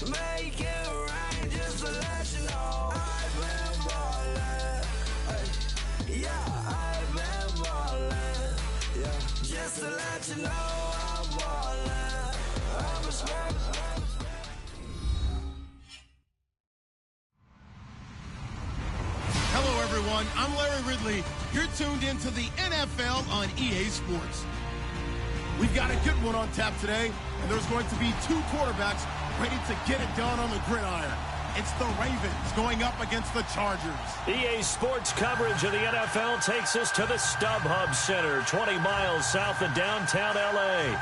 Make it rain just to let you know I've been ballin'. Hey, yeah, I've been ballin'. Yeah, just to let you know I'm ballin'. I'm a smack. Hello, everyone. I'm Larry Ridley. You're tuned into the NFL on EA Sports. We've got a good one on tap today, and there's going to be two quarterbacks ready to get it done on the gridiron. It's the Ravens going up against the Chargers. EA Sports coverage of the NFL takes us to the StubHub Center, 20 miles south of downtown L.A.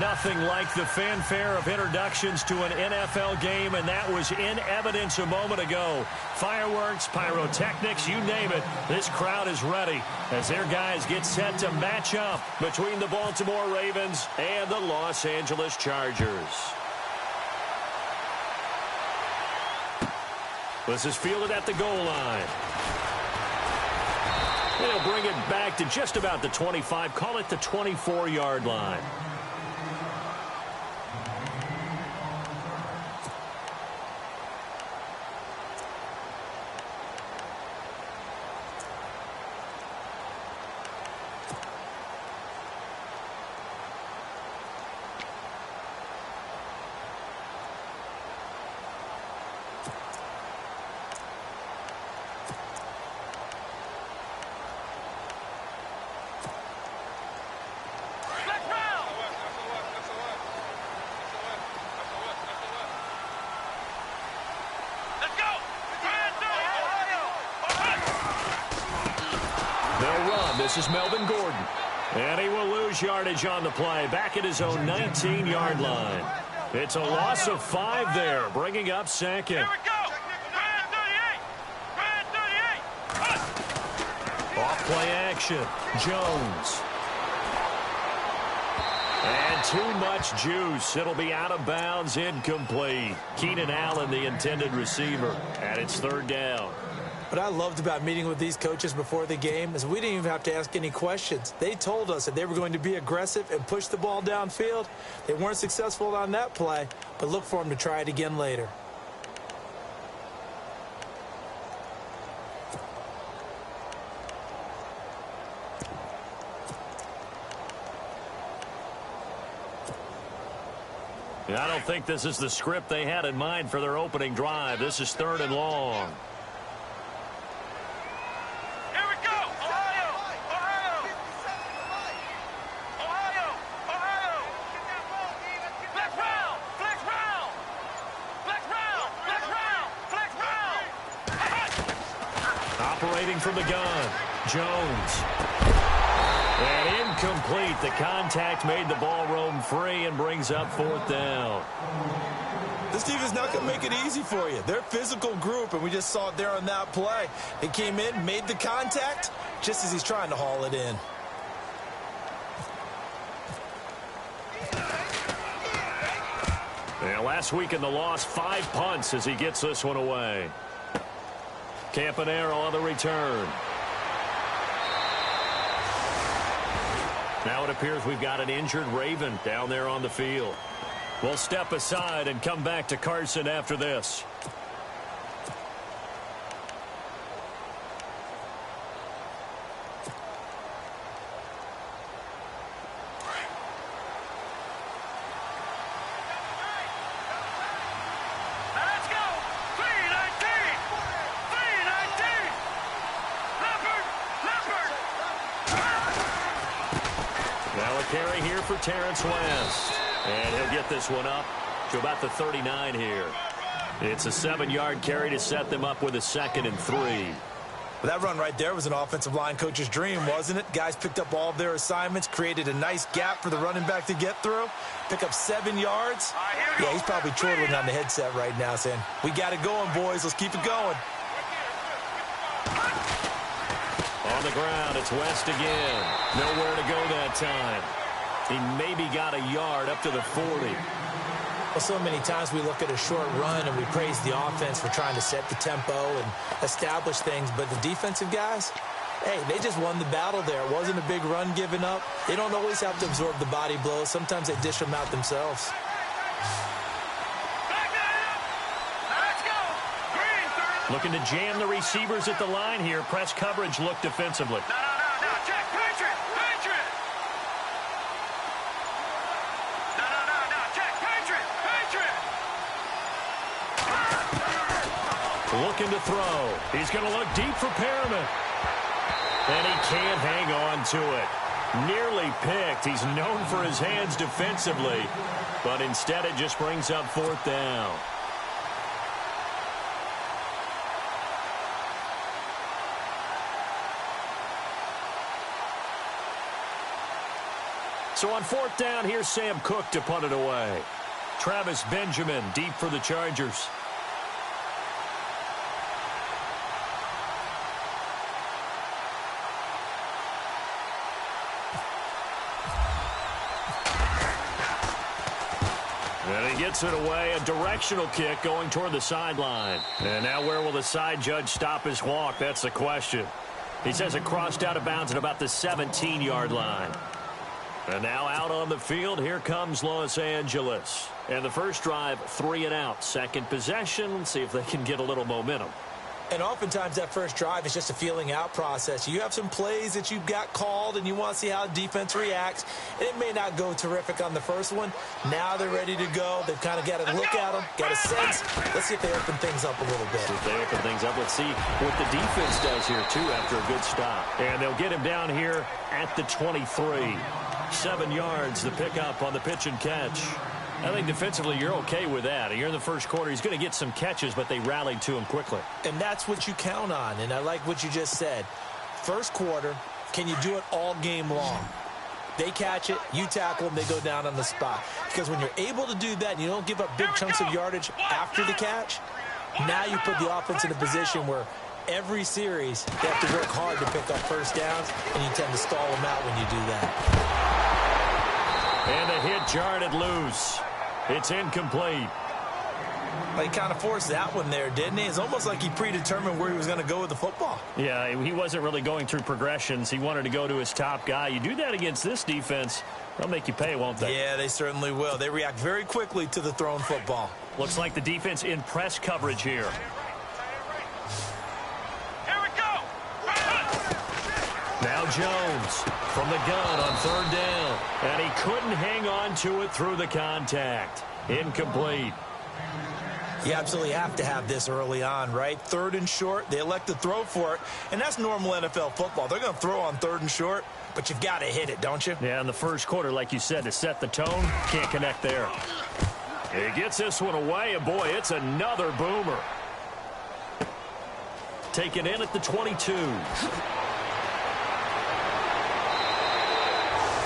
Nothing like the fanfare of introductions to an NFL game, and that was in evidence a moment ago. Fireworks, pyrotechnics, you name it. This crowd is ready as their guys get set to match up between the Baltimore Ravens and the Los Angeles Chargers. This is fielded at the goal line. They'll bring it back to just about the 25, call it the 24-yard line. This is Melvin Gordon. And he will lose yardage on the play. Back at his own 19-yard line. It's a loss of 5 there, bringing up second. Here we go. Brand 38. Off-play action. Jones. And too much juice. It'll be out of bounds, incomplete. Keenan Allen, the intended receiver. And it's third down. What I loved about meeting with these coaches before the game is we didn't even have to ask any questions. They told us that they were going to be aggressive and push the ball downfield. They weren't successful on that play, but look for them to try it again later. I don't think this is the script they had in mind for their opening drive. This is third and long. Operating from the gun, Jones. And incomplete. The contact made the ball roam free and brings up fourth down. This team is not going to make it easy for you. They're a physical group, and we just saw it there on that play. They came in, made the contact, just as he's trying to haul it in. Yeah, last week in the loss, 5 punts as he gets this one away. Campanaro on the return. Now it appears we've got an injured Raven down there on the field. We'll step aside and come back to Carson after this. Carry here for Terrence West. And he'll get this one up to about the 39 here. It's a 7-yard carry to set them up with a 2nd and 3. Well, that run right there was an offensive line coach's dream, wasn't it? Guys picked up all of their assignments, created a nice gap for the running back to get through, pick up 7 yards. Yeah, he's probably chortling on the headset right now saying, we got it going, boys. Let's keep it going. On the ground, it's West again. Nowhere to go that time. He maybe got a yard up to the 40. Well, so many times we look at a short run and we praise the offense for trying to set the tempo and establish things, but the defensive guys, hey, they just won the battle there. It wasn't a big run given up. They don't always have to absorb the body blows. Sometimes they dish them out themselves. Looking to jam the receivers at the line here. Press coverage look defensively. No, check, Patriot. No, check, Patriot. Looking to throw. He's going to look deep for Perriman. And he can't hang on to it. Nearly picked. He's known for his hands defensively, but instead it just brings up 4th down. So on 4th down, here's Sam Cook to punt it away. Travis Benjamin deep for the Chargers. And he gets it away, a directional kick going toward the sideline. And now where will the side judge stop his walk? That's the question. He says it crossed out of bounds at about the 17-yard line. And now out on the field, here comes Los Angeles. And the first drive, 3 and out. Second possession, let's see if they can get a little momentum. And oftentimes that first drive is just a feeling out process. You have some plays that you've got called and you want to see how the defense reacts. And it may not go terrific on the first one. Now they're ready to go. They've kind of got to look at them, got a sense. Let's see if they open things up a little bit. If they open things up, let's see what the defense does here, too, after a good stop. And they'll get him down here at the 23. 7 yards, the pickup on the pitch and catch. I think defensively you're okay with that. You're in the first quarter. He's going to get some catches, but they rallied to him quickly. And that's what you count on, and I like what you just said. First quarter, can you do it all game long? They catch it, you tackle them, they go down on the spot. Because when you're able to do that and you don't give up big chunks of yardage after the catch, now you put the offense in a position where every series they have to work hard to pick up first downs, and you tend to stall them out when you do that. And the hit jarred it loose. It's incomplete. Well, he kind of forced that one there, didn't he? It's almost like he predetermined where he was going to go with the football. Yeah, he wasn't really going through progressions. He wanted to go to his top guy. You do that against this defense, they'll make you pay, won't they? Yeah, they certainly will. They react very quickly to the thrown football. Looks like the defense in press coverage here. Here we go. Now Jones from the gun on 3rd down. And he couldn't hang on to it through the contact. Incomplete. You absolutely have to have this early on, right? 3rd and short, they elect to throw for it, and that's normal NFL football. They're going to throw on 3rd and short, but you've got to hit it, don't you? Yeah, in the first quarter, like you said, to set the tone, can't connect there. He gets this one away, and boy, it's another boomer. Taken in at the 22.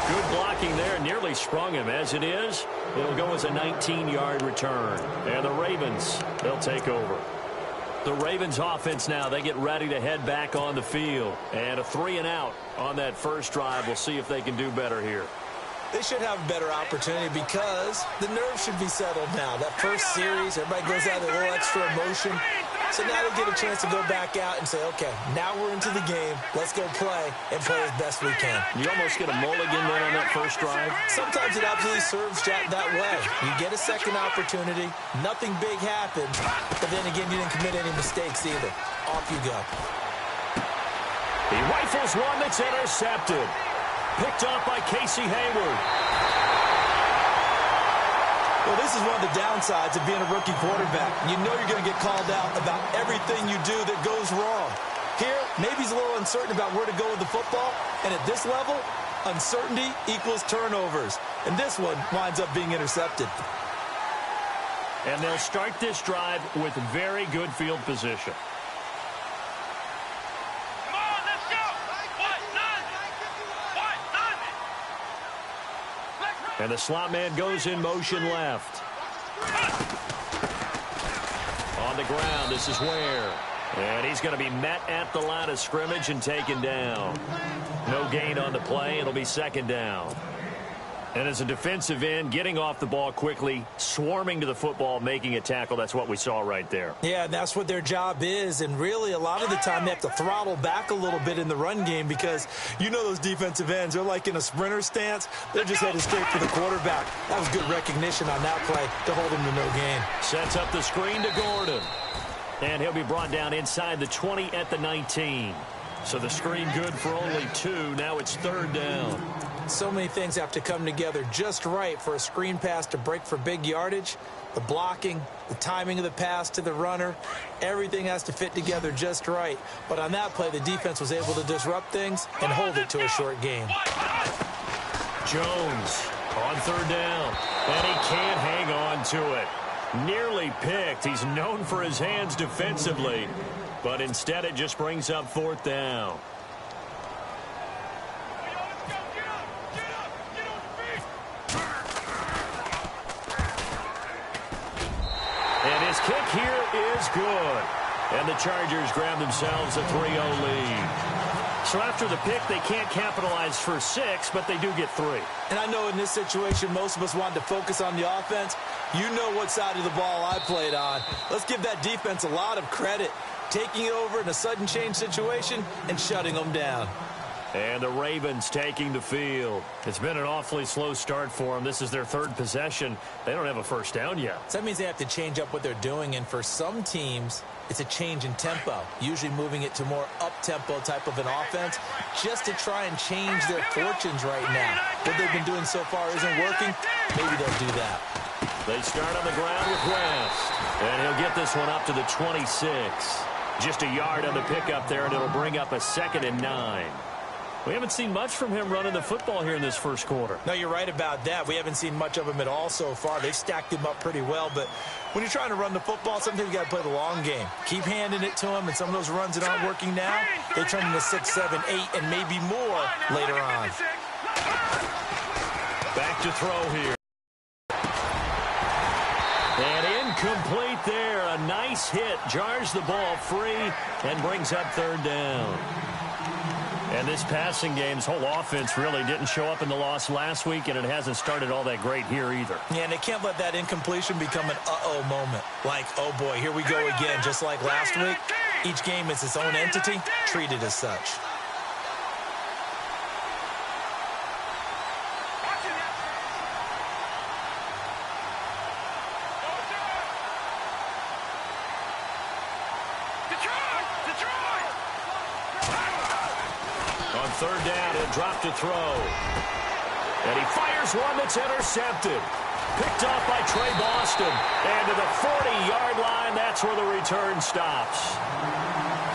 Good blocking there, nearly sprung him. As it is, it'll go as a 19-yard return. And the Ravens, they'll take over. The Ravens offense now, they get ready to head back on the field. And a 3 and out on that first drive. We'll see if they can do better here. They should have a better opportunity because the nerves should be settled now. That first series, everybody goes out with a little extra emotion. So now they get a chance to go back out and say, okay, now we're into the game. Let's go play and play as best we can. You almost get a mulligan then on that first drive. Sometimes it absolutely serves that way. You get a second opportunity. Nothing big happens. But then again, you didn't commit any mistakes either. Off you go. He rifles one that's intercepted. Picked up by Casey Hayward. Well, this is one of the downsides of being a rookie quarterback. You know you're going to get called out about everything you do that goes wrong. Here, maybe he's a little uncertain about where to go with the football. And at this level, uncertainty equals turnovers. And this one winds up being intercepted. And they'll start this drive with very good field position. Come on, let's go. And the slot man goes in motion left. On the ground, this is Ware. And he's going to be met at the line of scrimmage and taken down. No gain on the play. It'll be 2nd down. And as a defensive end, getting off the ball quickly, swarming to the football, making a tackle, that's what we saw right there. Yeah, and that's what their job is. And really, a lot of the time, they have to throttle back a little bit in the run game because you know those defensive ends, they're like in a sprinter stance. They're just headed straight for the quarterback. That was good recognition on that play to hold him to no gain. Sets up the screen to Gordon. And he'll be brought down inside the 20 at the 19. So the screen good for only 2. Now it's 3rd down. So many things have to come together just right for a screen pass to break for big yardage. The blocking, the timing of the pass to the runner, everything has to fit together just right. But on that play, the defense was able to disrupt things and hold it to a short game. Jones on 3rd down, and he can't hang on to it. Nearly picked. He's known for his hands defensively, but instead it just brings up 4th down. And his kick here is good. And the Chargers grab themselves a 3-0 lead. So after the pick, they can't capitalize for 6, but they do get 3. And I know in this situation, most of us wanted to focus on the offense. You know what side of the ball I played on. Let's give that defense a lot of credit. Taking it over in a sudden change situation and shutting them down. And the Ravens taking the field. It's been an awfully slow start for them. This is their 3rd possession. They don't have a 1st down yet. So that means they have to change up what they're doing, and for some teams, it's a change in tempo, usually moving it to more up-tempo type of an offense just to try and change their fortunes right now. What they've been doing so far isn't working. Maybe they'll do that. They start on the ground with West, and he'll get this one up to the 26. Just a yard on the pickup there, and it'll bring up a 2nd and 9. We haven't seen much from him running the football here in this first quarter. No, you're right about that. We haven't seen much of him at all so far. They've stacked him up pretty well, but when you're trying to run the football, sometimes you got to play the long game. Keep handing it to him, and some of those runs that aren't working now, they turn into 6, 7, 8, and maybe more later on. Back to throw here. And incomplete there. A nice hit. Jars the ball free and brings up 3rd down. And this passing game's whole offense really didn't show up in the loss last week, and it hasn't started all that great here either. Yeah, and they can't let that incompletion become an uh-oh moment. Like, oh boy, here we go again, just like last week. Each game is its own entity, treated as such. On 3rd down, he'll drop to throw. And he fires one that's intercepted. Picked off by Trey Boston. And to the 40-yard line, that's where the return stops.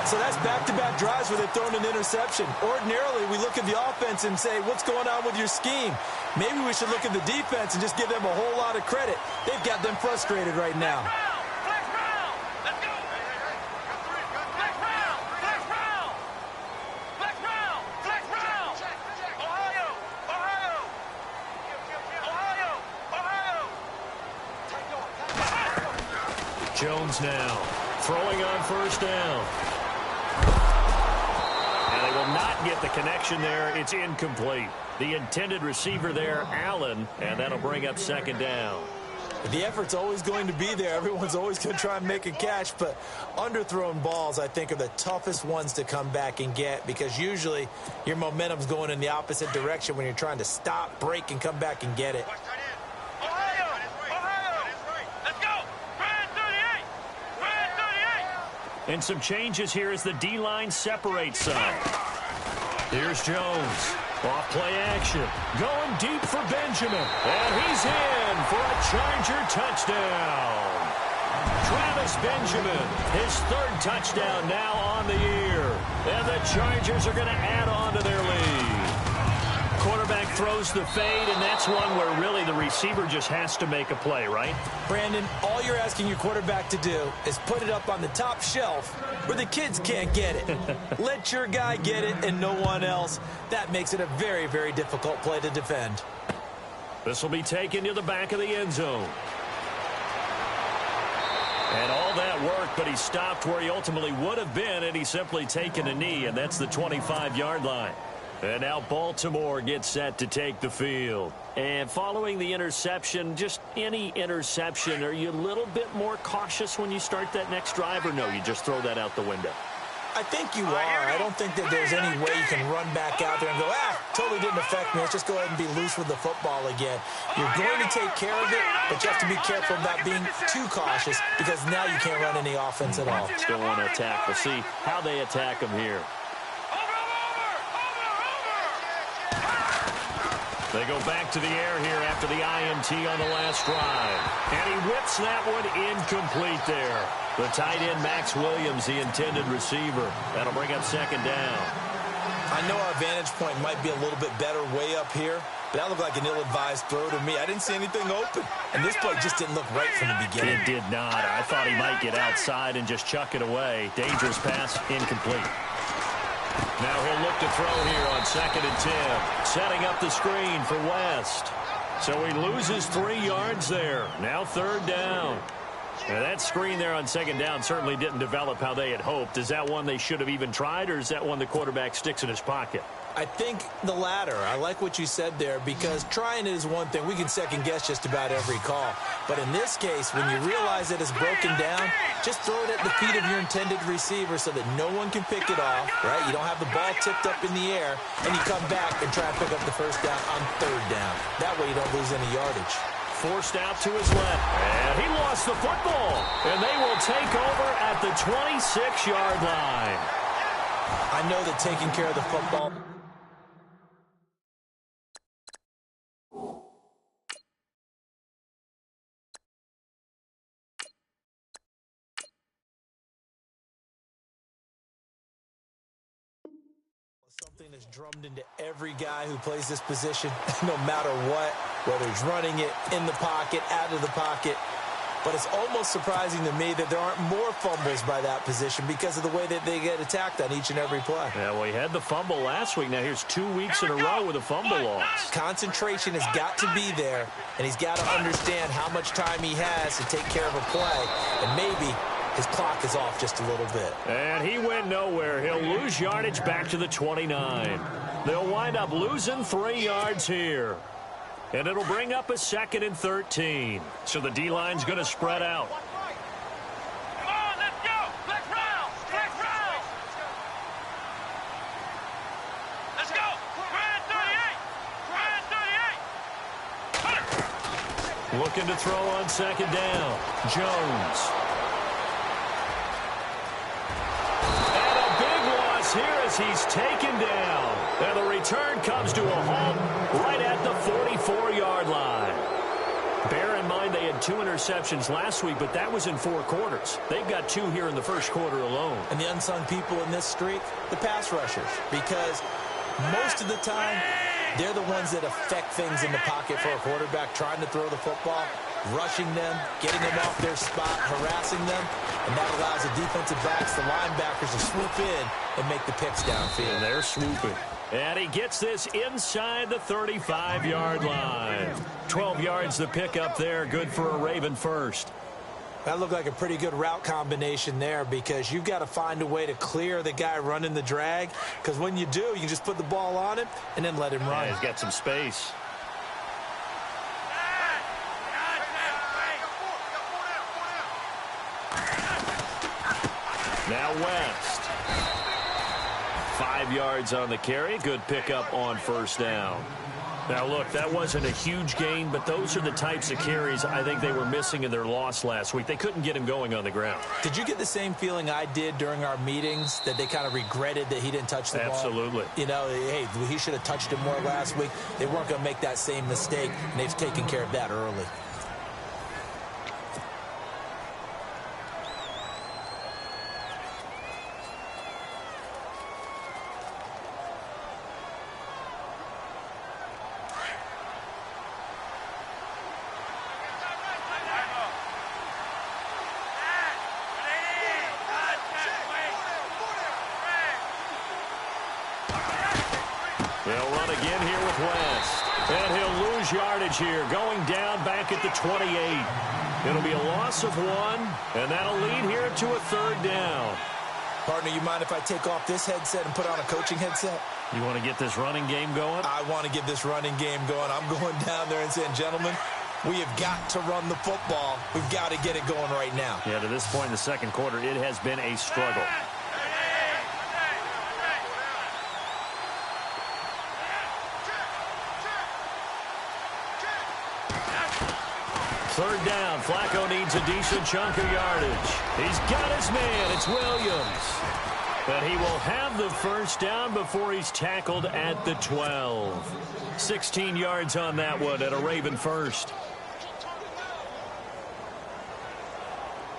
So that's back-to-back drives where they've thrown an interception. Ordinarily, we look at the offense and say, what's going on with your scheme? Maybe we should look at the defense and just give them a whole lot of credit. They've got them frustrated right now. Jones now throwing on 1st down. And they will not get the connection there. It's incomplete. The intended receiver there, Allen, and that'll bring up 2nd down. The effort's always going to be there. Everyone's always going to try and make a catch, but underthrown balls, I think, are the toughest ones to come back and get because usually your momentum's going in the opposite direction when you're trying to stop, break, and come back and get it. And some changes here as the D-line separates some. Here's Jones. Off play action. Going deep for Benjamin. And he's in for a Charger touchdown. Travis Benjamin, his 3rd touchdown now on the year. And the Chargers are going to add on to their lead. Quarterback throws the fade, and that's one where really the receiver just has to make a play, right? Brandon, all you're asking your quarterback to do is put it up on the top shelf where the kids can't get it. Let your guy get it and no one else. That makes it a very, very difficult play to defend. This will be taken to the back of the end zone. And all that worked, but he stopped where he ultimately would have been, and he's simply taken a knee, and that's the 25-yard line. And now Baltimore gets set to take the field. And following the interception, just any interception, are you a little bit more cautious when you start that next drive, or no, you just throw that out the window? I think you are. I don't think that there's any way you can run back out there and go, totally didn't affect me. Let's just go ahead and be loose with the football again. You're going to take care of it, but you have to be careful about being too cautious because now you can't run any offense at all. Still want to attack. We'll see how they attack him here. They go back to the air here after the INT on the last drive. And he whips that one incomplete there. The tight end, Max Williams, the intended receiver. That'll bring up second down. I know our vantage point might be a little bit better way up here, but that looked like an ill-advised throw to me. I didn't see anything open. And this play just didn't look right from the beginning. It did not. I thought he might get outside and just chuck it away. Dangerous pass, incomplete. Now he'll look to throw here on 2nd and 10. Setting up the screen for West. So he loses 3 yards there. Now 3rd down. Now that screen there on 2nd down certainly didn't develop how they had hoped. Is that one they should have even tried, or is that one the quarterback sticks in his pocket? I think the latter. I like what you said there because trying it is one thing. We can second guess just about every call. But in this case, when you realize that it's broken down, just throw it at the feet of your intended receiver so that no one can pick it off, right? You don't have the ball tipped up in the air, and you come back and try and pick up the 1st down on 3rd down. That way you don't lose any yardage. Forced out to his left, and he lost the football. And they will take over at the 26-yard line. I know that taking care of the football... something that's drummed into every guy who plays this position, no matter what, whether he's running it, in the pocket, out of the pocket. But it's almost surprising to me that there aren't more fumbles by that position because of the way that they get attacked on each and every play. Yeah, well, he had the fumble last week. Now here's 2 weeks in a row with a fumble loss. Concentration has got to be there, and he's got to understand how much time he has to take care of a play, and maybe his clock is off just a little bit. And he went nowhere. He'll lose yardage back to the 29. They'll wind up losing 3 yards here. And it'll bring up a 2nd and 13. So the D-line's going to spread out. Come on, let's go. Let's round. Let's round. Let's go. Brand 38. Brand 38. Looking to throw on 2nd down. Jones. And a big loss here as he's taken down. And the return comes to a halt right at the 44-yard line. Bear in mind they had 2 interceptions last week, but that was in 4 quarters. They've got 2 here in the 1st quarter alone. And the unsung people in this streak, the pass rushers, because most of the time, they're the ones that affect things in the pocket for a quarterback, trying to throw the football, rushing them, getting them off their spot, harassing them, and that allows the defensive backs, the linebackers, to swoop in and make the picks downfield. And they're swooping. And he gets this inside the 35-yard line. 12 yards to pick up there. Good for a Raven first. That looked like a pretty good route combination there because you've got to find a way to clear the guy running the drag, because when you do, you can just put the ball on him and then let him run. Yeah, he's got some space. Now West. 5 yards on the carry. Good pickup on 1st down. Now, look, that wasn't a huge gain, but those are the types of carries I think they were missing in their loss last week. They couldn't get him going on the ground. Did you get the same feeling I did during our meetings, that they kind of regretted that he didn't touch the ball? Absolutely. You know, hey, he should have touched it more last week. They weren't going to make that same mistake, and they've taken care of that early. They'll run again here with West. And he'll lose yardage here, going down back at the 28. It'll be a loss of 1, and that'll lead here to a 3rd down. Partner, you mind if I take off this headset and put on a coaching headset? You want to get this running game going? I want to get this running game going. I'm going down there and saying, gentlemen, we have got to run the football. We've got to get it going right now. Yeah, to this point in the 2nd quarter, it has been a struggle. Third down. Flacco needs a decent chunk of yardage. He's got his man. It's Williams. But he will have the first down before he's tackled at the 12. 16 yards on that one at a Raven first.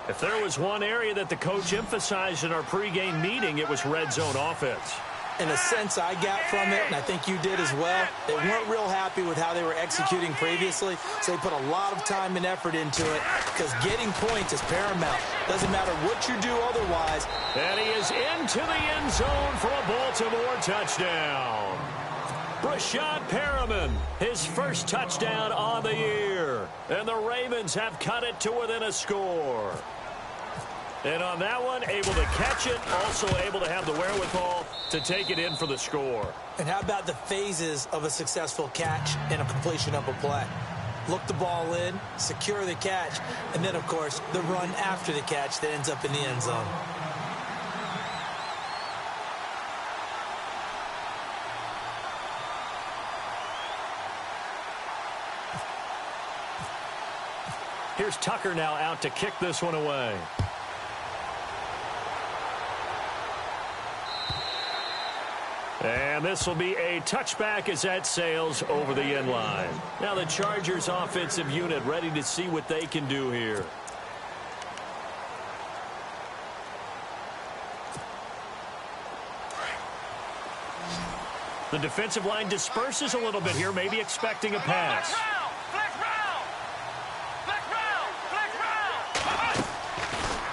If there was one area that the coach emphasized in our pregame meeting, it was red zone offense. In a sense, I got from it, and I think you did as well, they weren't real happy with how they were executing previously, so they put a lot of time and effort into it because getting points is paramount. Doesn't matter what you do otherwise. And he is into the end zone for a Baltimore touchdown. Brashad Perriman, his first touchdown on the year. And the Ravens have cut it to within a score. And on that one, able to catch it, also able to have the wherewithal to take it in for the score. And how about the phases of a successful catch and a completion of a play? Look the ball in, secure the catch, and then, of course, the run after the catch that ends up in the end zone. Here's Tucker now out to kick this one away. And this will be a touchback as that sails over the end line. Now the Chargers offensive unit ready to see what they can do here. The defensive line disperses a little bit here, maybe expecting a pass.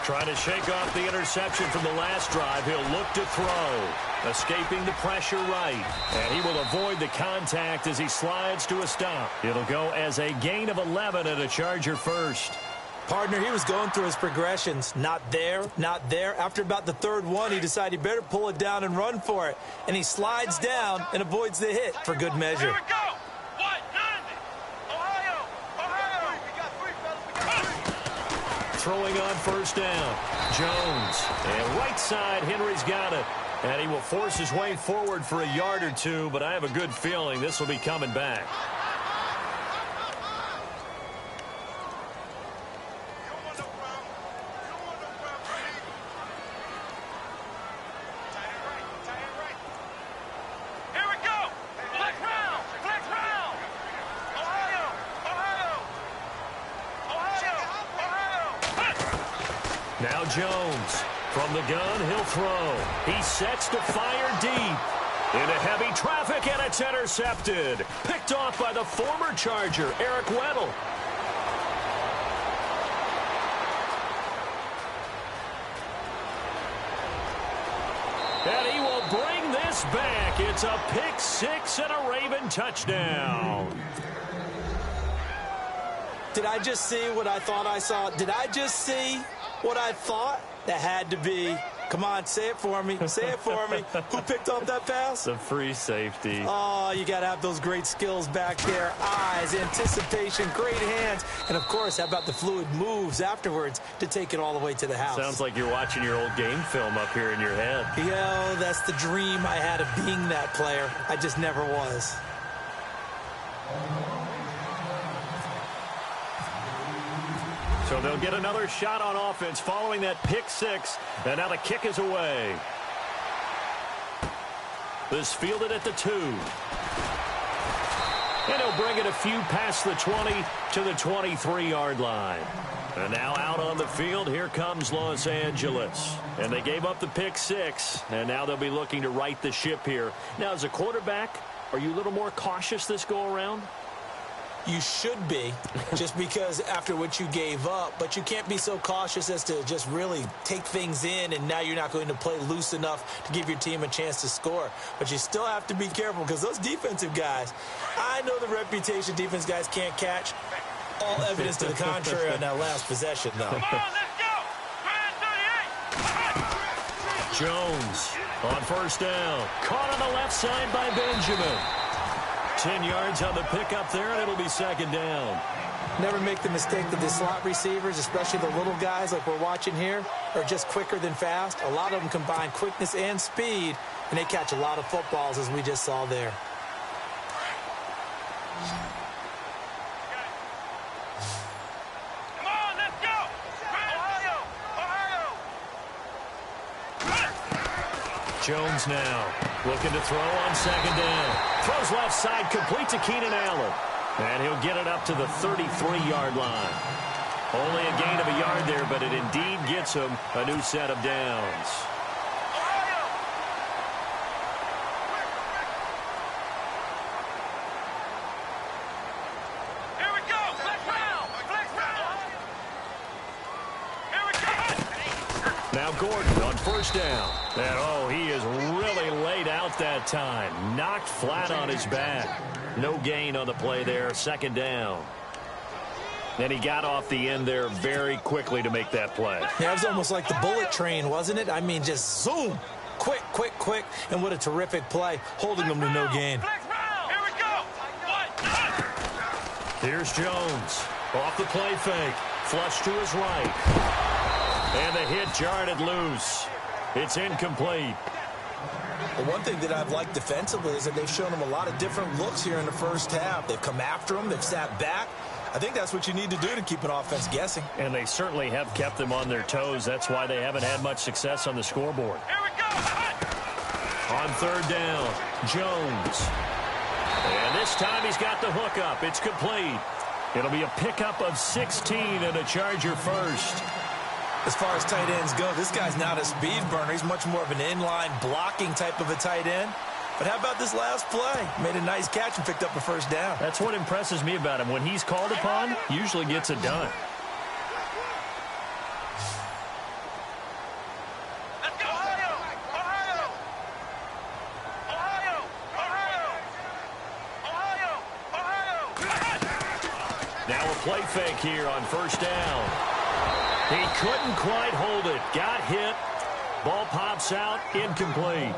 Trying to shake off the interception from the last drive. He'll look to throw. Escaping the pressure right. And he will avoid the contact as he slides to a stop. It'll go as a gain of 11 and a Charger first. Partner, he was going through his progressions. Not there, not there. After about the third one, he decided he better pull it down and run for it. And he slides down and avoids the hit for good measure. Here we go. Throwing on first down. Jones. And right side, Henry's got it. And he will force his way forward for a yard or two, but I have a good feeling this will be coming back. Now Jones. From the gun, he'll throw. He sets to fire deep. Into heavy traffic, and it's intercepted. Picked off by the former Charger, Eric Weddle. And he will bring this back. It's a pick six and a Raven touchdown. Did I just see what I thought I saw? Did I just see what I thought? That had to be. Come on, say it for me. Say it for me. Who picked up that pass? The free safety. Oh, you got to have those great skills back there. Eyes, anticipation, great hands. And, of course, how about the fluid moves afterwards to take it all the way to the house? Sounds like you're watching your old game film up here in your head. Yo, that's the dream I had of being that player. I just never was. So they'll get another shot on offense following that pick six. And now the kick is away. This fielded at the 2. And he'll bring it a few past the 20 to the 23-yard line. And now out on the field, here comes Los Angeles. And they gave up the pick six. And now they'll be looking to right the ship here. Now, as a quarterback, are you a little more cautious this go-around? You should be, just because after what you gave up. But you can't be so cautious as to just really take things in, and now you're not going to play loose enough to give your team a chance to score. But you still have to be careful because those defensive guys, I know the reputation defense guys can't catch. All evidence to the contrary on that last possession, though. Come on, let's go. Grand 38. Jones on first down. Caught on the left side by Benjamin. 10 yards on the pickup there, and it'll be second down. Never make the mistake that the slot receivers, especially the little guys like we're watching here, are just quicker than fast. A lot of them combine quickness and speed, and they catch a lot of footballs, as we just saw there. Jones now looking to throw on second down. Throws left side, complete to Keenan Allen. And he'll get it up to the 33-yard line. Only a gain of a yard there, but it indeed gets him a new set of downs. Here we go. Flex round. Flex round. Here we go. Now Gordon on first down. And, oh, he is really laid out that time. Knocked flat on his back. No gain on the play there. Second down. And he got off the end there very quickly to make that play. Yeah, it was almost like the bullet train, wasn't it? I mean, just zoom. Quick, quick, quick. And what a terrific play, holding them to no gain. Flex round. Here we go. Here's Jones. Off the play fake. Flush to his right. And the hit jarred it loose. It's incomplete. The one thing that I've liked defensively is that they've shown him a lot of different looks here in the first half. They've come after him. They've sat back. I think that's what you need to do to keep an offense guessing. And they certainly have kept them on their toes. That's why they haven't had much success on the scoreboard. Here we go. On third down, Jones. And this time he's got the hook up. It's complete. It'll be a pickup of 16 and a Charger first. As far as tight ends go, this guy's not a speed burner. He's much more of an inline blocking type of a tight end. But how about this last play? Made a nice catch and picked up a first down. That's what impresses me about him. When he's called upon, usually gets it done. Let's go. Ohio. Ohio. Ohio. Ohio. Ohio. Now a play fake here on first down. He couldn't quite hold it. Got hit. Ball pops out. Incomplete.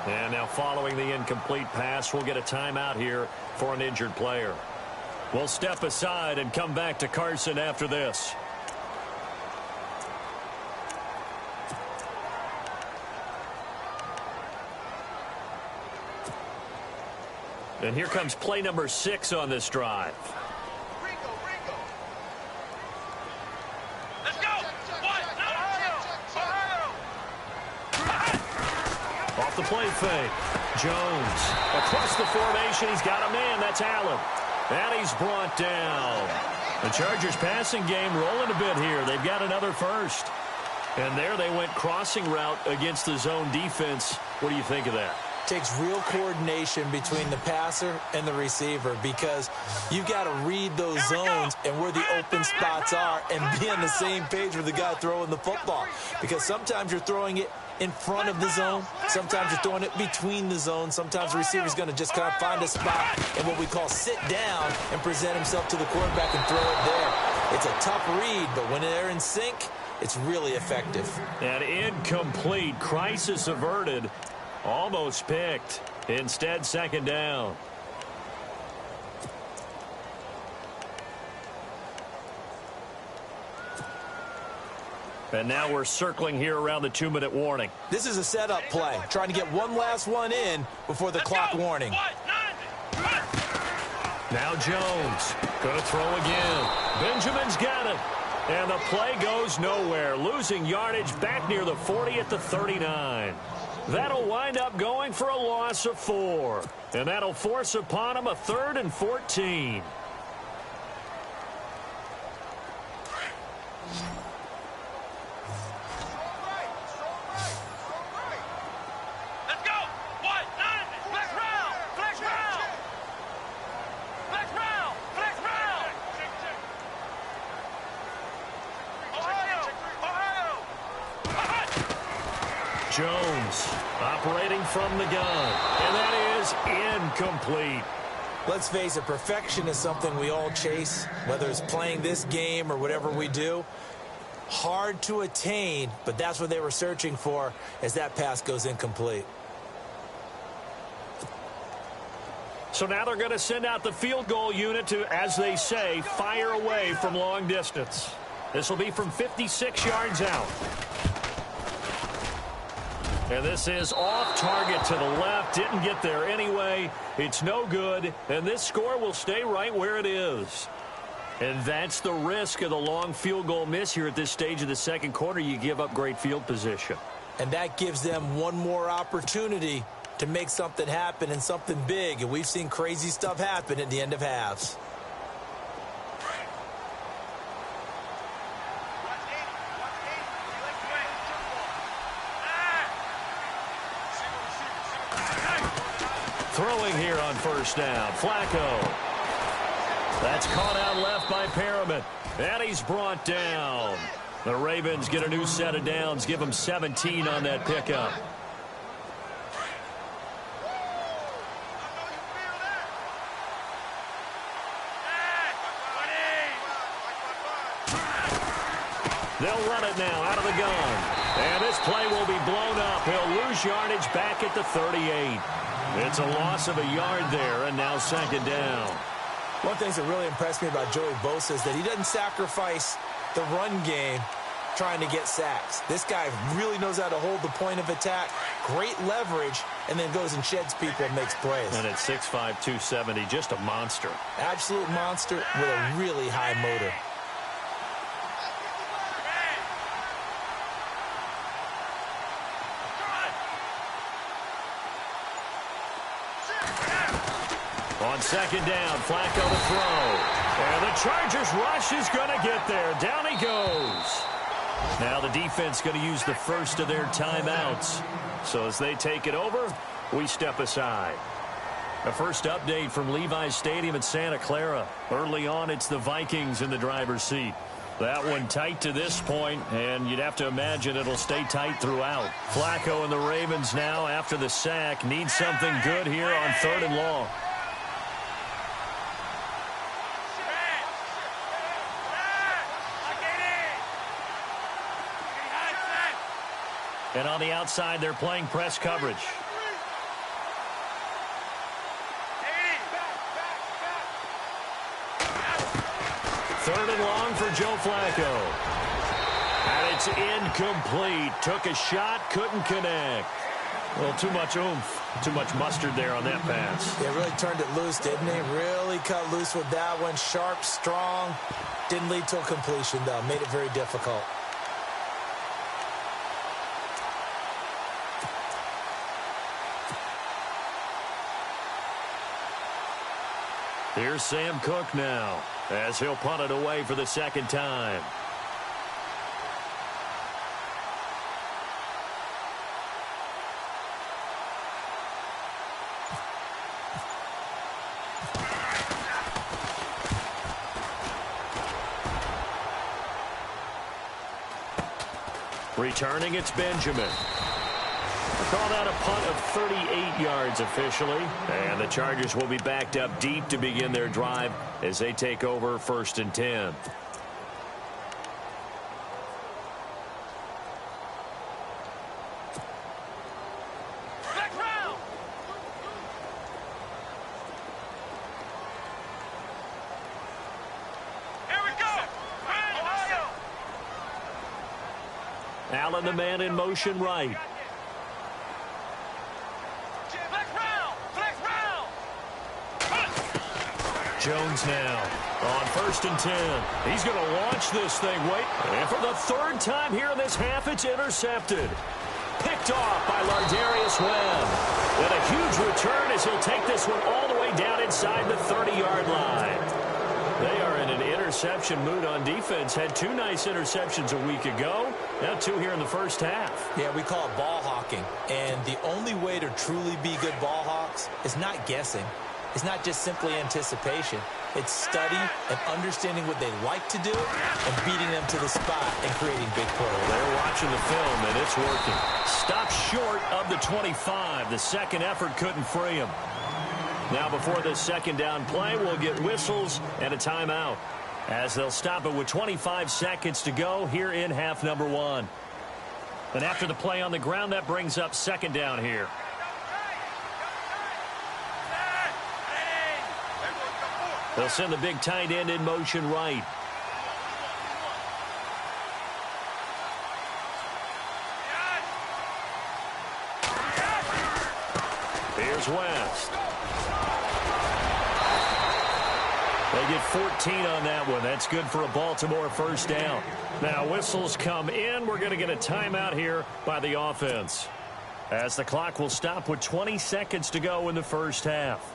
And now following the incomplete pass, we'll get a timeout here for an injured player. We'll step aside and come back to Carson after this. And here comes play number 6 on this drive. Let's go. What? Ohio. Ohio. Off the play fake. Jones across the formation. He's got a man. That's Allen. And he's brought down. The Chargers passing game rolling a bit here. They've got another first. And there they went crossing route against the zone defense. What do you think of that? Takes real coordination between the passer and the receiver because you've got to read those zones and where the open spots are and be on the same page with the guy throwing the football. Because sometimes you're throwing it in front of the zone. Sometimes you're throwing it between the zones. Sometimes the receiver's going to just kind of find a spot and what we call sit down and present himself to the quarterback and throw it there. It's a tough read, but when they're in sync, it's really effective. An incomplete. Crisis averted. Almost picked. Instead, second down. And now we're circling here around the 2-minute warning. This is a setup play, trying to get one last one in before the clock warning. Now Jones going to throw again. Benjamin's got it. And the play goes nowhere. Losing yardage back near the 40 at the 39. That'll wind up going for a loss of 4. And that'll force upon him a 3rd and 14. Let's go. What? Flex round. Flex round. Flex round. Flex round. Ohio. Ohio. Jones operating from the gun. And that is incomplete. Let's face it, perfection is something we all chase, whether it's playing this game or whatever we do. Hard to attain, but that's what they were searching for as that pass goes incomplete. So now they're going to send out the field goal unit to, as they say, fire away from long distance. This will be from 56 yards out. And this is off target to the left. Didn't get there anyway. It's no good. And this score will stay right where it is. And that's the risk of the long field goal miss here at this stage of the second quarter. You give up great field position. And that gives them one more opportunity to make something happen and something big. And we've seen crazy stuff happen at the end of halves. Throwing here on first down, Flacco. That's caught out left by Perriman. And he's brought down. The Ravens get a new set of downs, give them 17 on that pickup. They'll run it now out of the gun. And this play will be blown up. He'll lose yardage back at the 38. It's a loss of a yard there, and now second down. One thing that really impressed me about Joey Bosa is that he doesn't sacrifice the run game trying to get sacks. This guy really knows how to hold the point of attack, great leverage, and then goes and sheds people and makes plays. And at 6'5", 270, just a monster. Absolute monster with a really high motor. On second down, Flacco to throw. And the Chargers rush is going to get there. Down he goes. Now the defense going to use the first of their timeouts. So as they take it over, we step aside. The first update from Levi's Stadium in Santa Clara. Early on, it's the Vikings in the driver's seat. That one tight to this point, and you'd have to imagine it'll stay tight throughout. Flacco and the Ravens now, after the sack, need something good here on 3rd and long. And on the outside, they're playing press coverage. Third and long for Joe Flacco. And it's incomplete. Took a shot, couldn't connect. Well, too much oomph, too much mustard there on that pass. Yeah, really turned it loose, didn't he? Really cut loose with that one. Sharp, strong. Didn't lead to a completion, though. Made it very difficult. Here's Sam Cook now, as he'll punt it away for the second time. Returning, it's Benjamin. Call that a punt of 38 yards officially. And the Chargers will be backed up deep to begin their drive as they take over 1st and 10. Back round. Here we go. Allen, the man in motion right. Jones now on 1st and 10. He's going to launch this thing. Wait. And for the 3rd time here in this half, it's intercepted. Picked off by Lardarius Webb. And a huge return as he'll take this one all the way down inside the 30-yard line. They are in an interception mood on defense. Had 2 nice interceptions a week ago. Now 2 here in the first half. Yeah, we call it ball hawking. And the only way to truly be good ball hawks is not guessing. It's not just simply anticipation. It's study and understanding what they like to do and beating them to the spot and creating big plays. They're watching the film, and it's working. Stopped short of the 25. The second effort couldn't free him. Now before this second down play, we'll get whistles and a timeout as they'll stop it with 25 seconds to go here in half number 1. And after the play on the ground, that brings up second down here. They'll send the big tight end in motion right. Here's West. They get 14 on that one. That's good for a Baltimore first down. Now, whistles come in. We're going to get a timeout here by the offense, as the clock will stop with 20 seconds to go in the first half.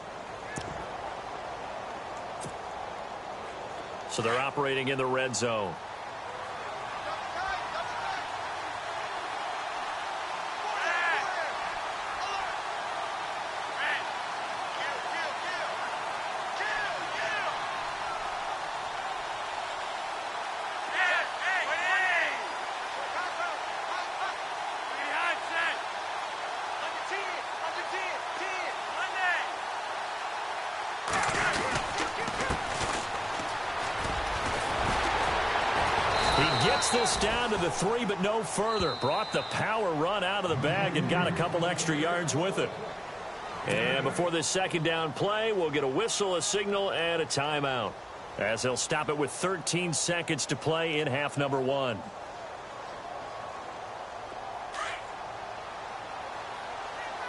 So they're operating in the red zone. This down to the 3, but no further. Brought the power run out of the bag and got a couple extra yards with it. And before this second down play, we'll get a whistle, a signal, and a timeout, as they'll stop it with 13 seconds to play in half number 1.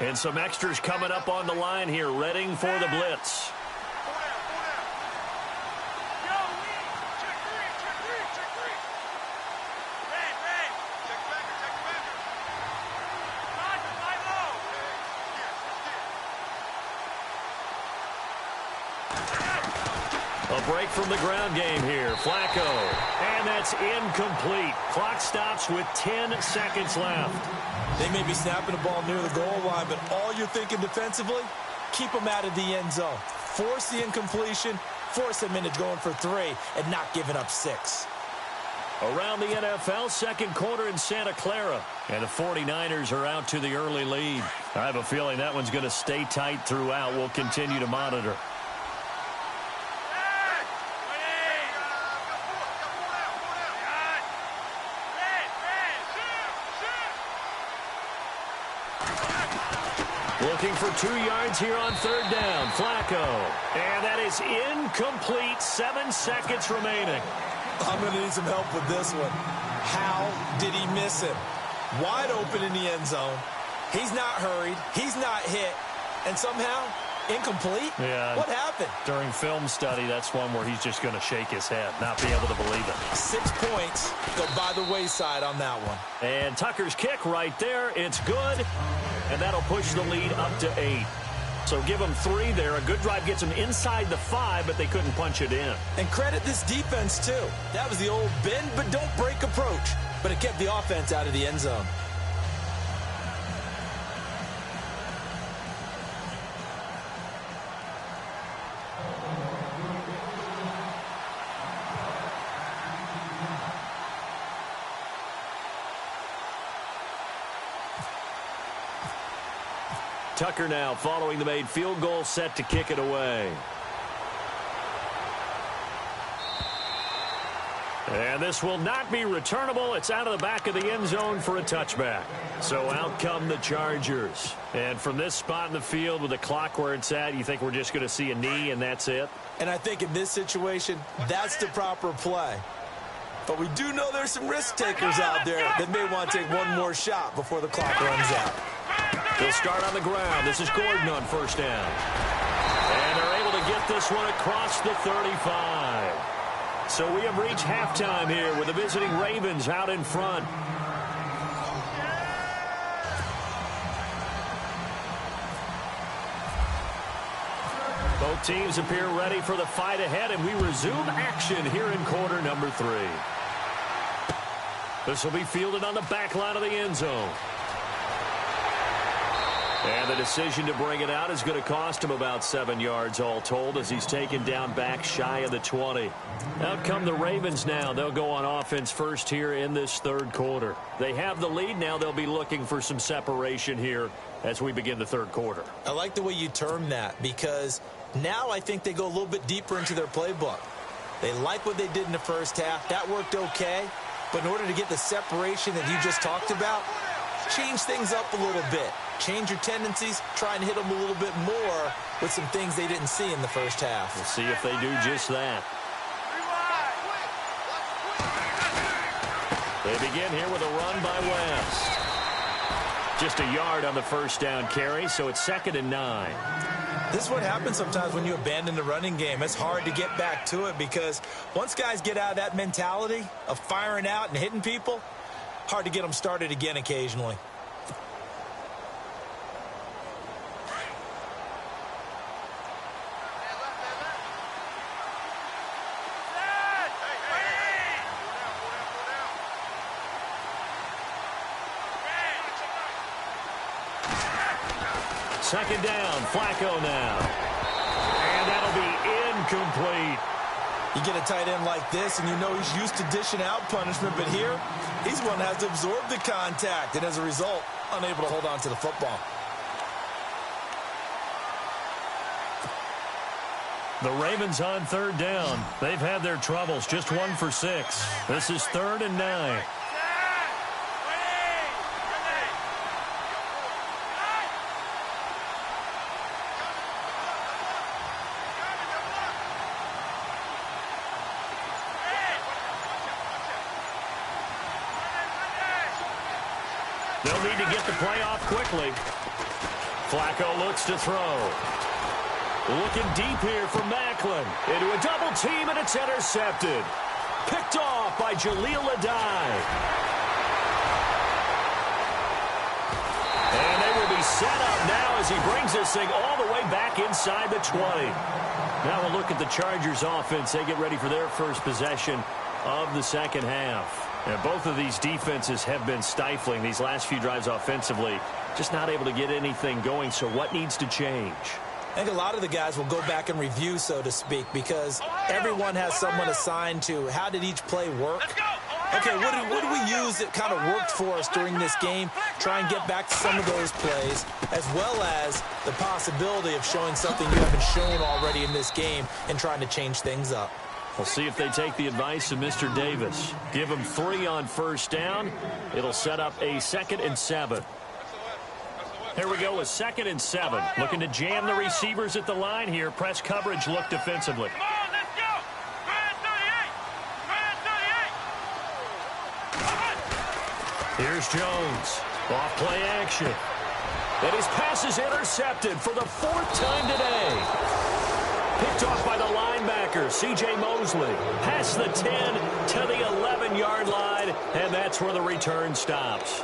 And some extras coming up on the line here, readying for the blitz. Break from the ground game here. Flacco. And that's incomplete. Clock stops with 10 seconds left. They may be snapping the ball near the goal line, but all you're thinking defensively, keep them out of the end zone. Force the incompletion, force them into going for 3, and not giving up 6. Around the NFL, second quarter in Santa Clara. And the 49ers are out to the early lead. I have a feeling that one's going to stay tight throughout. We'll continue to monitor. Looking for 2 yards here on third down. Flacco. And that is incomplete. 7 seconds remaining. I'm going to need some help with this one. How did he miss him? Wide open in the end zone. He's not hurried. He's not hit. And somehow, incomplete? Yeah. What happened? During film study, that's one where he's just going to shake his head, not be able to believe it. 6 points go by the wayside on that one. And Tucker's kick right there. It's good. And that'll push the lead up to 8. So give them 3 there. A good drive gets them inside the 5, but they couldn't punch it in. And credit this defense, too. That was the old bend but don't break approach. But it kept the offense out of the end zone. Tucker now following the made field goal, set to kick it away. And this will not be returnable. It's out of the back of the end zone for a touchback. So out come the Chargers. And from this spot in the field with the clock where it's at, you think we're just going to see a knee and that's it? And I think in this situation, that's the proper play. But we do know there's some risk takers out there that may want to take one more shot before the clock runs out. They'll start on the ground. This is Gordon on first down. And they're able to get this one across the 35. So we have reached halftime here with the visiting Ravens out in front. Both teams appear ready for the fight ahead, and we resume action here in quarter number 3. This will be fielded on the back line of the end zone. And the decision to bring it out is going to cost him about 7 yards all told, as he's taken down back shy of the 20. Out come the Ravens now. They'll go on offense first here in this third quarter. They have the lead now. They'll be looking for some separation here as we begin the third quarter. I like the way you term that, because now I think they go a little bit deeper into their playbook. They like what they did in the first half. That worked okay. But in order to get the separation that you just talked about, change things up a little bit. Change your tendencies, try and hit them a little bit more with some things they didn't see in the first half. We'll see if they do just that. They begin here with a run by West. Just a yard on the first down carry, so it's 2nd and 9. This is what happens sometimes when you abandon the running game. It's hard to get back to it because once guys get out of that mentality of firing out and hitting people, hard to get them started again occasionally. Second down, Flacco now. And that'll be incomplete. You get a tight end like this, and you know he's used to dishing out punishment, but here, he's one that has to absorb the contact, and as a result, unable to hold on to the football. The Ravens on third down. They've had their troubles, just 1 for 6. This is 3rd and 9. They'll need to get the play off quickly. Flacco looks to throw. Looking deep here for Macklin. Into a double team, and it's intercepted. Picked off by Jaleel Adai. And they will be set up now as he brings this thing all the way back inside the 20. Now we'll look at the Chargers offense. They get ready for their first possession of the second half. And both of these defenses have been stifling these last few drives offensively. Just not able to get anything going, so what needs to change? I think a lot of the guys will go back and review, so to speak, because everyone has someone assigned to how did each play work. Okay, what do we use that kind of worked for us during this game? Try and get back to some of those plays, as well as the possibility of showing something you haven't shown already in this game and trying to change things up. We'll see if they take the advice of Mr. Davis. Give him 3 on first down. It'll set up a 2nd and 7. Here we go with 2nd and 7. Looking to jam the receivers at the line here. Press coverage look defensively. Come on, let's go. Brand 38. Here's Jones. Off play action. And his pass is intercepted for the 4th time today. Picked off by the linebacker, C.J. Mosley. Past the 10 to the 11-yard line, and that's where the return stops.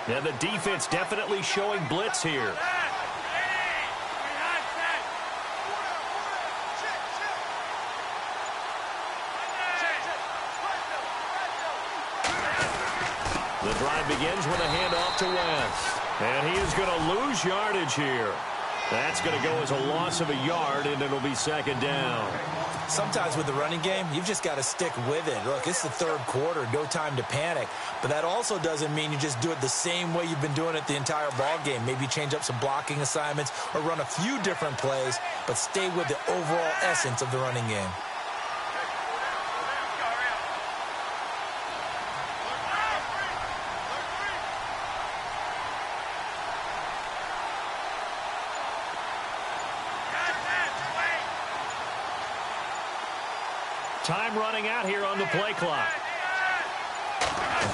And the defense definitely showing blitz here. The drive begins with a handoff to West. And he is going to lose yardage here. That's going to go as a loss of a yard, and it'll be 2nd down. Sometimes with the running game, you've just got to stick with it. Look, it's the 3rd quarter, no time to panic. But that also doesn't mean you just do it the same way you've been doing it the entire ball game. Maybe change up some blocking assignments or run a few different plays, but stay with the overall essence of the running game. Time running out here on the play clock.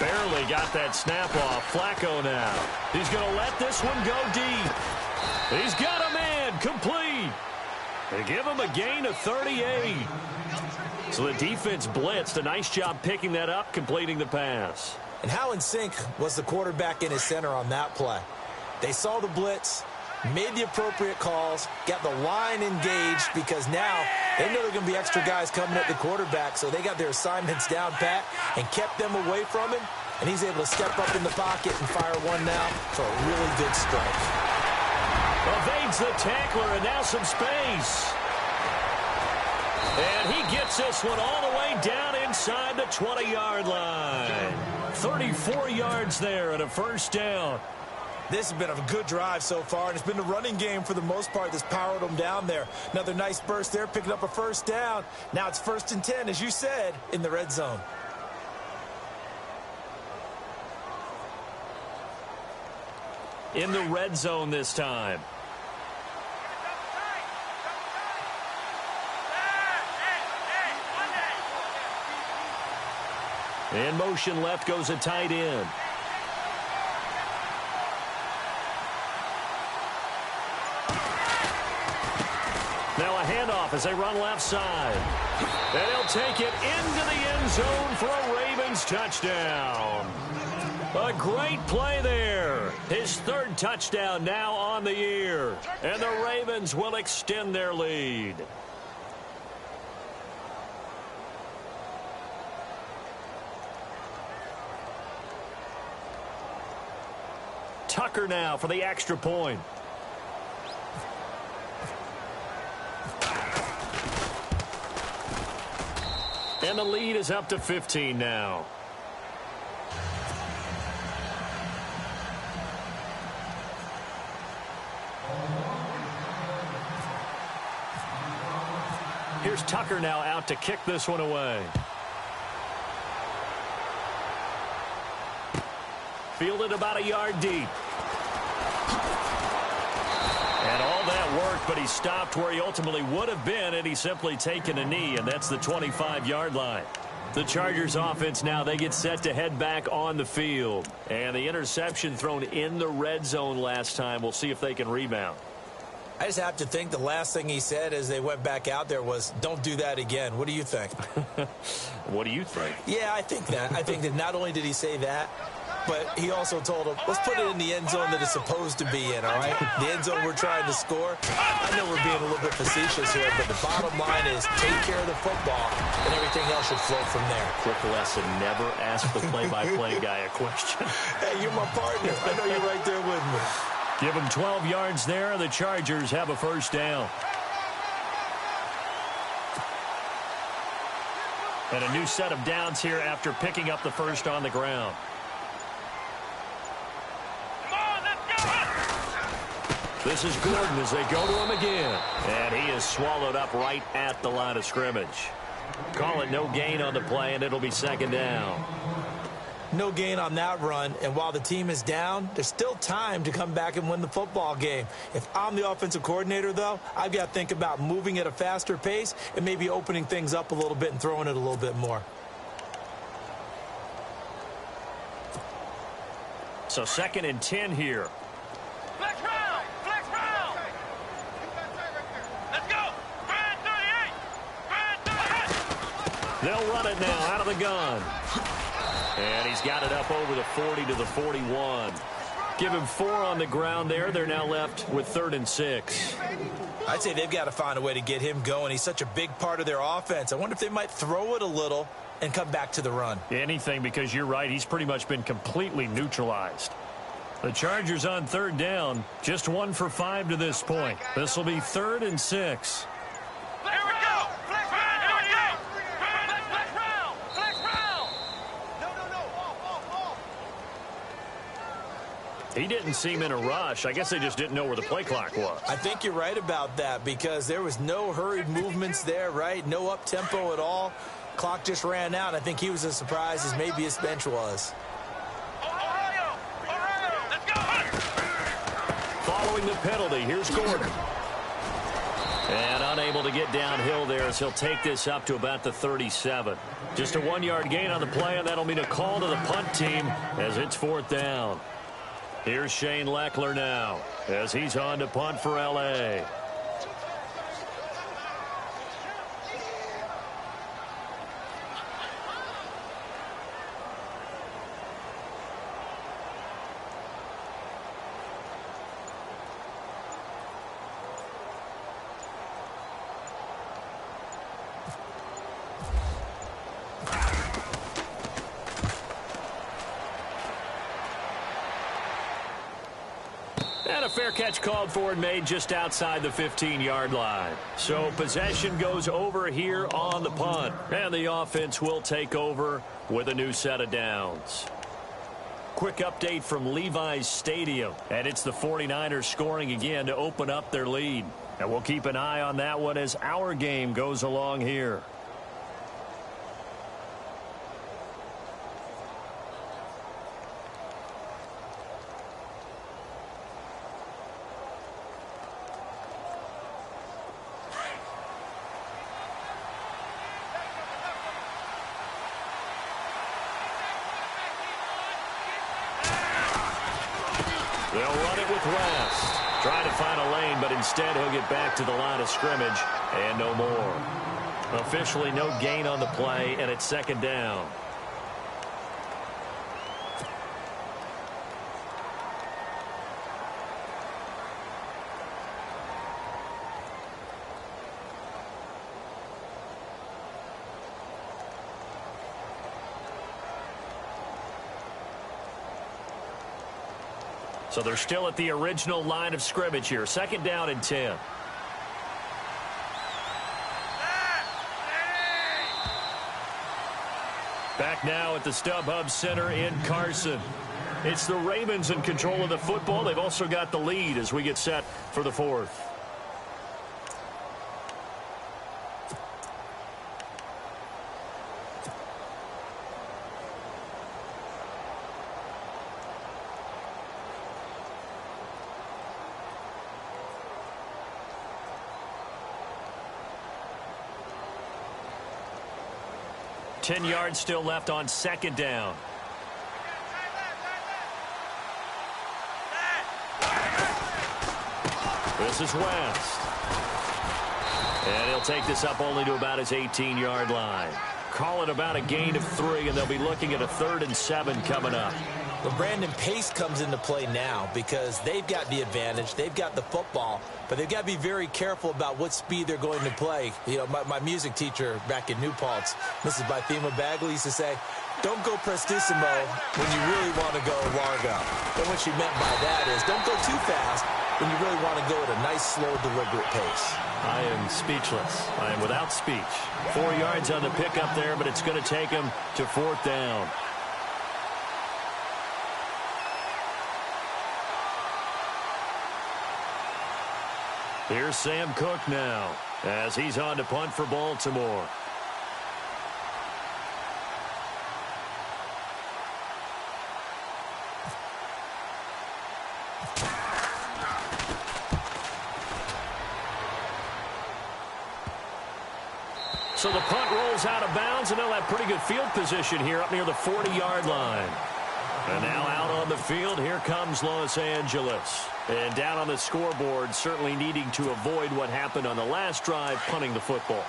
Barely got that snap off. Flacco now. He's going to let this one go deep. He's got a man. Complete. They give him a gain of 38. So the defense blitzed. A nice job picking that up, completing the pass. And how in sync was the quarterback in his center on that play? They saw the blitz, made the appropriate calls, got the line engaged because now they know there are going to be extra guys coming at the quarterback, so they got their assignments down pat and kept them away from him, and he's able to step up in the pocket and fire one now for a really good strike. Evades the tackler, and now some space. And he gets this one all the way down inside the 20-yard line. 34 yards there and a 1st down. This has been a good drive so far, and it's been the running game for the most part that's powered them down there. Another nice burst there, picking up a 1st down. Now it's 1st and 10, as you said, in the red zone. in the red zone this time. In motion left goes a tight end. Now a handoff as they run left side. And he'll take it into the end zone for a Ravens touchdown. A great play there. His third touchdown now on the year. And the Ravens will extend their lead. Tucker now for the extra point. And the lead is up to 15 now. Here's Tucker now out to kick this one away. Fielded about a yard deep. And all that worked, but he stopped where he ultimately would have been had he simply taken a knee, and that's the 25-yard line. The Chargers offense now, they get set to head back on the field. And the interception thrown in the red zone last time. We'll see if they can rebound. I just have to think the last thing he said as they went back out there was, don't do that again. What do you think? What do you think? Yeah, I think that. I think that not only did he say that, but he also told him, let's put it in the end zone that it's supposed to be in, all right? The end zone we're trying to score. I know we're being a little bit facetious here, but the bottom line is take care of the football, and everything else should flow from there. Quick lesson, never ask the play-by-play guy a question. Hey, you're my partner. I know you're right there with me. Give him 12 yards there. The Chargers have a first down. And a new set of downs here after picking up the first on the ground. This is Gordon as they go to him again. And he is swallowed up right at the line of scrimmage. Call it no gain on the play, and it'll be second down. No gain on that run, and while the team is down, there's still time to come back and win the football game. If I'm the offensive coordinator, though, I've got to think about moving at a faster pace and maybe opening things up a little bit and throwing it a little bit more. So 2nd and 10 here. Flex round! Flex round! Let's go! Grand 38! Grand 38! They'll run it now out of the gun. And he's got it up over the 40 to the 41. Give him 4 on the ground there. They're now left with 3rd and 6. I'd say they've got to find a way to get him going. He's such a big part of their offense. I wonder if they might throw it a little and come back to the run. Anything, because you're right. He's pretty much been completely neutralized. The Chargers on 3rd down. Just 1 for 5 to this point. This will be 3rd and 6. Here we go! Flex round! Here we go! Flex round! Flex round! He didn't seem in a rush. I guess they just didn't know where the play clock was. I think you're right about that because there was no hurried movements there, right? No up-tempo at all. Clock just ran out. I think he was as surprised as maybe his bench was. Ohio! Let's go! Following the penalty, here's Gordon. And unable to get downhill there as he'll take this up to about the 37. Just a 1-yard gain on the play, and that'll mean a call to the punt team as it's 4th down. Here's Shane Leckler now as he's on to punt for L.A. And a fair catch called for and made just outside the 15-yard line. So possession goes over here on the punt. And the offense will take over with a new set of downs. Quick update from Levi's Stadium. And it's the 49ers scoring again to open up their lead. And we'll keep an eye on that one as our game goes along here. They'll run it with West. Trying to find a lane, but instead he'll get back to the line of scrimmage and no more. Officially no gain on the play, and it's second down. So they're still at the original line of scrimmage here. Second down and 10. Back now at the StubHub Center in Carson. It's the Ravens in control of the football. They've also got the lead as we get set for the fourth. Ten yards still left on second down. This is West. And he'll take this up only to about his 18-yard line. Call it about a gain of 3, and they'll be looking at a 3rd and 7 coming up. Well, Brandon, pace comes into play now because they've got the advantage. They've got the football, but they've got to be very careful about what speed they're going to play. You know, my music teacher back in New Paltz, Mrs. Bythema Bagley, used to say, don't go prestissimo when you really want to go largo. And what she meant by that is don't go too fast when you really want to go at a nice, slow, deliberate pace. I am speechless. I am without speech. 4 yards on the pickup there, but it's going to take him to 4th down. Here's Sam Cook now as he's on to punt for Baltimore. So the punt rolls out of bounds, and they'll have pretty good field position here up near the 40-yard line. And now out on the field, here comes Los Angeles. And down on the scoreboard, certainly needing to avoid what happened on the last drive, punting the football.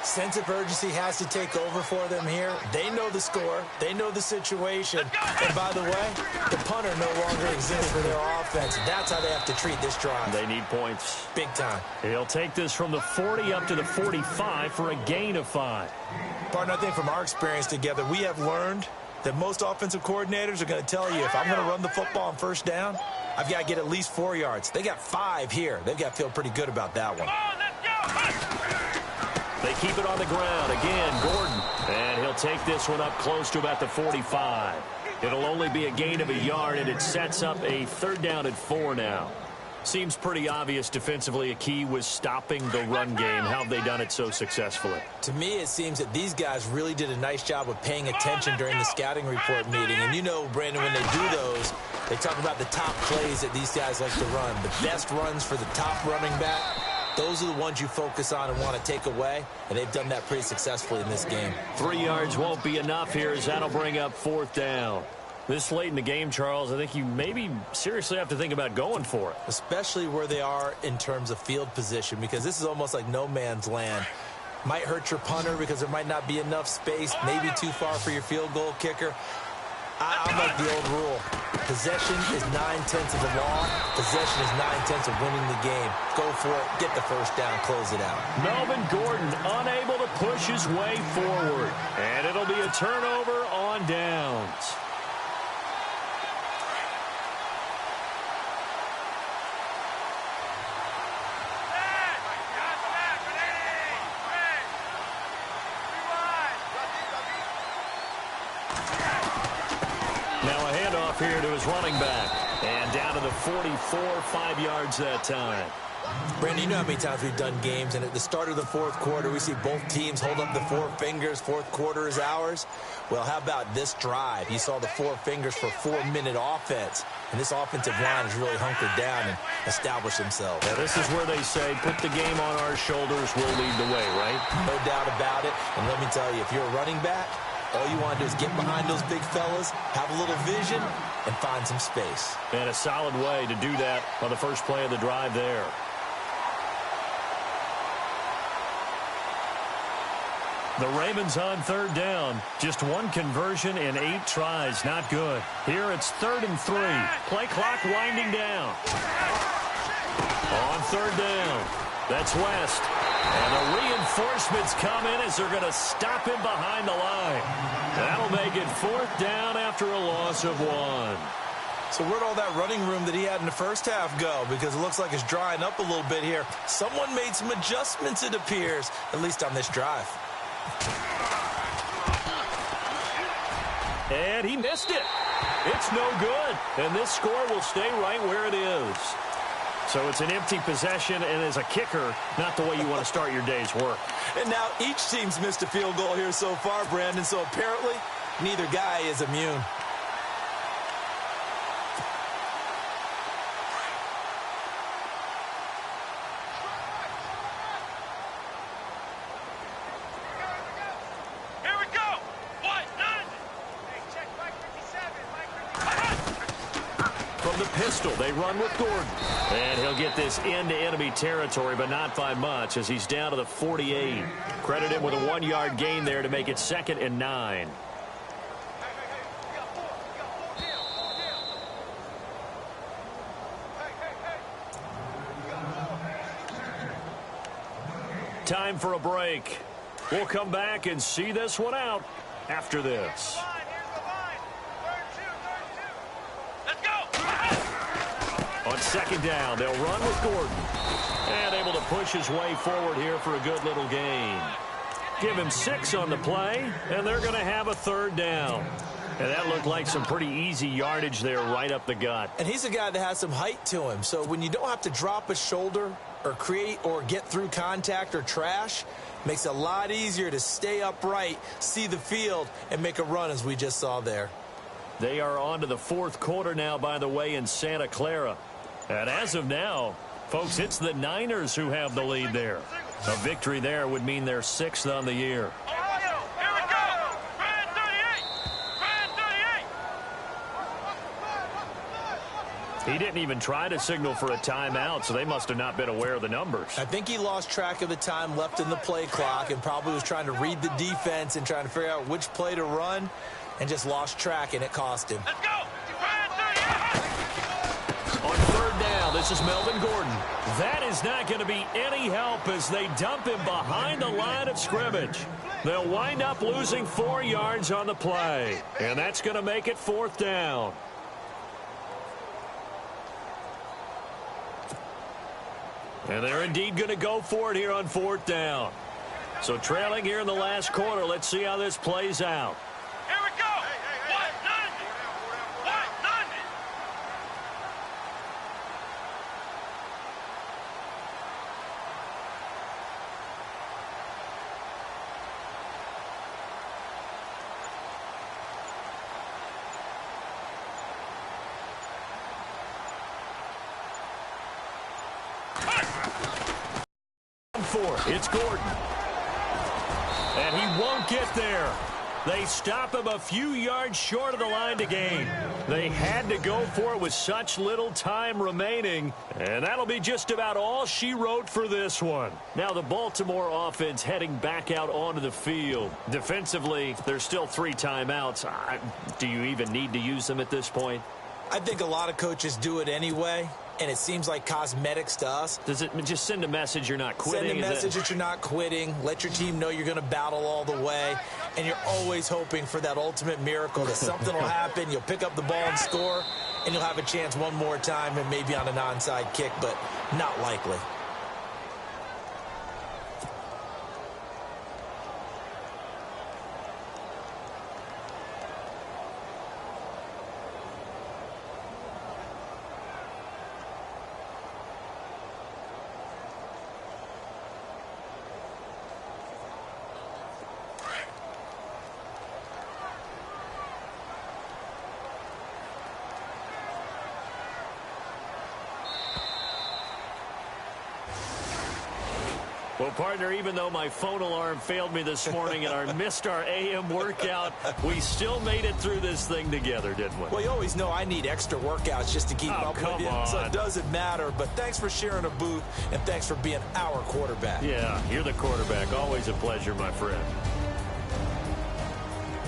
Sense of urgency has to take over for them here. They know the score. They know the situation. And by the way, the punter no longer exists for their offense. That's how they have to treat this drive. They need points. Big time. He'll take this from the 40 up to the 45 for a gain of 5. Partner, I think from our experience together, we have learned that most offensive coordinators are going to tell you, if I'm going to run the football on first down, I've got to get at least 4 yards. They got 5 here. They've got to feel pretty good about that one. They keep it on the ground. Again, Gordon. And he'll take this one up close to about the 45. It'll only be a gain of a yard, and it sets up a 3rd down and 4 now. Seems pretty obvious defensively a key was stopping the run game. How have they done it so successfully? To me, it seems that these guys really did a nice job of paying attention during the scouting report meeting. And you know, Brandon, when they do those, they talk about the top plays that these guys like to run. The best runs for the top running back, those are the ones you focus on and want to take away. And they've done that pretty successfully in this game. 3 yards won't be enough here as that'll bring up 4th down. This late in the game, Charles, I think you maybe seriously have to think about going for it. Especially where they are in terms of field position, because this is almost like no man's land. Might hurt your punter because there might not be enough space, maybe too far for your field goal kicker. I'm like the old rule. Possession is 9/10 of the law. Possession is 9/10 of winning the game. Go for it. Get the first down. Close it out. Melvin Gordon unable to push his way forward. And it'll be a turnover on downs. Here to his running back. And down to the 44, 5 yards that time. Brandon, you know how many times we've done games, and at the start of the 4th quarter, we see both teams hold up the 4 fingers. 4th quarter is ours. Well, how about this drive? You saw the 4 fingers for 4-minute offense, and this offensive line has really hunkered down and established themselves. Yeah, this is where they say, put the game on our shoulders, we'll lead the way, right? No doubt about it. And let me tell you, if you're a running back, All you want to do is get behind those big fellas, have a little vision, and find some space. And a solid way to do that on the first play of the drive there. The Ravens on third down. Just one conversion in 8 tries. Not good. Here it's 3rd and 3. Play clock winding down. On third down. That's West. And the reinforcements come in as they're going to stop him behind the line. That'll make it 4th down after a loss of 1. So where'd all that running room that he had in the first half go? Because it looks like it's drying up a little bit here. Someone made some adjustments, it appears, at least on this drive. And he missed it. It's no good. And this score will stay right where it is. So it's an empty possession, and as a kicker, not the way you want to start your day's work. And now each team's missed a field goal here so far, Brandon, so apparently neither guy is immune. Here we go. What? None. From the pistol, they run with Gordon. And he'll get this into enemy territory, but not by much, as he's down to the 48. Credit him with a 1-yard gain there to make it 2nd and 9. Time for a break. We'll come back and see this one out after this. On 2nd down, they'll run with Gordon. And able to push his way forward here for a good little gain. Give him 6 on the play, and they're going to have a 3rd down. And that looked like some pretty easy yardage there right up the gut. And he's a guy that has some height to him. So when you don't have to drop a shoulder or create or get through contact or trash, makes it a lot easier to stay upright, see the field, and make a run as we just saw there. They are on to the 4th quarter now, by the way, in Santa Clara. And as of now, folks, it's the Niners who have the lead there. A victory there would mean they're 6th on the year. Ohio, here we go. Grand 38. He didn't even try to signal for a timeout, so they must have not been aware of the numbers. I think he lost track of the time left in the play clock and probably was trying to read the defense and trying to figure out which play to run and just lost track, and it cost him. Let's go. Grand 38. On 3rd down, this is Melvin Gordon. That is not going to be any help as they dump him behind the line of scrimmage. They'll wind up losing 4 yards on the play, and that's going to make it 4th down. And they're indeed going to go for it here on 4th down. So trailing here in the last quarter, let's see how this plays out. Here we go. What? None. What? None. It's Gordon. And he won't get there. They stop him a few yards short of the line to gain. They had to go for it with such little time remaining. And that'll be just about all she wrote for this one. Now the Baltimore offense heading back out onto the field. Defensively, there's still 3 timeouts. Do you even need to use them at this point? I think a lot of coaches do it anyway, and it seems like cosmetics to us. Does it just send a message you're not quitting? Send a message that you're not quitting. Let your team know you're going to battle all the way. And you're always hoping for that ultimate miracle that something will happen. You'll pick up the ball and score, and you'll have a chance one more time and maybe on an onside kick, but not likely. partner, even though my phone alarm failed me this morning and I missed our AM workout, we still made it through this thing together, didn't we? Well, you always know I need extra workouts just to keep up with you, so it doesn't matter. But thanks for sharing a booth, and thanks for being our quarterback. Yeah, you're the quarterback. Always a pleasure, my friend.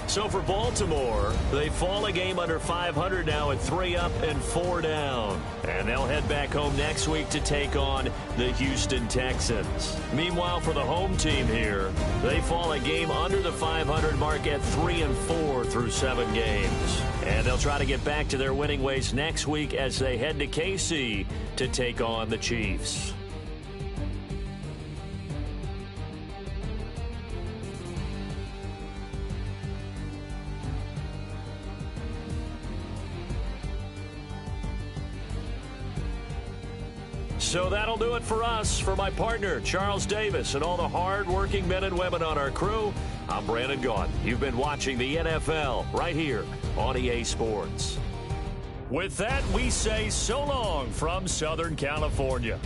So for Baltimore, they fall a game under 500 now at 3 up and 4 down. And they'll head back home next week to take on the Houston Texans. Meanwhile, for the home team here, they fall a game under the 500 mark at 3 and 4 through 7 games. And they'll try to get back to their winning ways next week as they head to KC to take on the Chiefs. So that'll do it for us. For my partner, Charles Davis, and all the hard-working men and women on our crew, I'm Brandon Gaudin. You've been watching the NFL right here on EA Sports. With that, we say so long from Southern California.